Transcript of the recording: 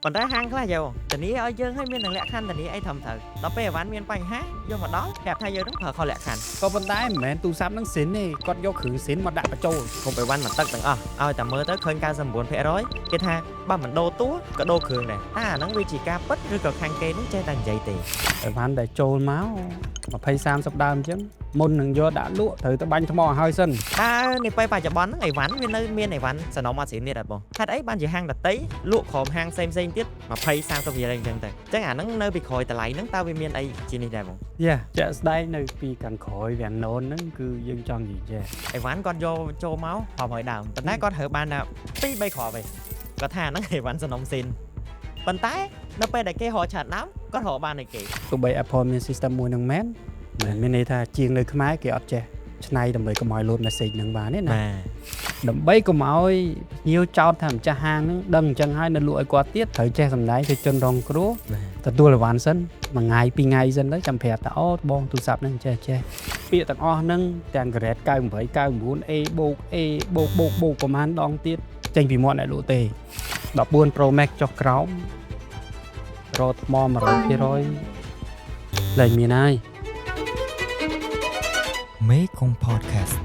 ប៉ុន្តែហាងខ្លះយកតានេះឲ្យយើងឲ្យមាននឹងលក្ខខណ្ឌតានេះអីធំត្រូវដល់ពេលអីវ៉ាន់មានបញ្ហាយកមកដល់ប្រាប់ថាយើងនឹងប្រើខុសលក្ខខណ្ឌក៏ប៉ុន្តែមិនមែនទូរស័ព្ទនឹងសិនទេគាត់យកគ្រឿងសិនមកដាក់បញ្ចូលគ្រប់អីវ៉ាន់មកទឹកទាំងអស់ឲ្យតែមើលទៅឃើញ 99% គេថាបើមិនដូរតួក៏ដូរគ្រឿងដែរអាហ្នឹងវាជាការពិតឬក៏ខាងគេនឹងចេះតែនិយាយទេអីវ៉ាន់ដែលចូលមក20-30ដើមអញ្ចឹងមុននឹងយកដាក់លក់ត្រូវទៅបាញ់ថ្មឲ្យហើយសិនតើនេះពេលបច្ចុប្បន្នហ្នឹងអីវ៉ាន់វានៅមានអីវ៉ាន់សំណុំអត់ស្រីនេះអត់បងហេតុអីបានជាហាងដតីលក់ក្រុមហាងផ្សេងទៀត20-30%អញ្ចឹងទៅអញ្ចឹងអាហ្នឹងនៅពីក្រោយតម្លៃហ្នឹងតើវាមានអីជានេះដែរបងយ៉ាជាក់ស្ដែងនៅពីខាងក្រោយវាំងណូនហ្នឹងគឺយើងចង់និយាយអីវ៉ាន់គាត់យកចូលមក600ដើមប៉ុន្តែគាត់ត្រូវបានតែ2-3គ្រាប់ឯងគាត់ថាហ្នឹងអីវ៉ាន់សំណុំស៊ីនប៉ុន្តែនៅពេលដែលគេរកឆាតដើមគាត់រកបានឯគេទោះបី Apple មាន system មួយហ្នឹងមែនមានន័យថាជាងនៅខ្មែរគេអត់ចេះឆ្នៃដើម្បីកុំឲ្យ load message ហ្នឹងបានទេណាដើម្បីកុំឲ្យញៀវចោតថាម្ចាស់ហាងហ្នឹងដឹងអញ្ចឹងហើយនៅលក់ឲ្យគាត់ទៀតត្រូវចេះសម្ដែងទៅជនរងគ្រោះទទួលអីវ៉ាន់សិនមួយថ្ងៃពីរថ្ងៃសិនទៅចាំប្រាប់ថាអូបងទូរស័ព្ទហ្នឹងចេះពាក្យទាំងអស់ហ្នឹងទាំង grade 98 99 A បូក A បូកប្រហែលដងទៀតចេញពីមាត់អ្នកលក់ទេ14 Pro Max ចុះក្រោមរត់ថ្ម 100% លែងមានហើយមេកុង podcast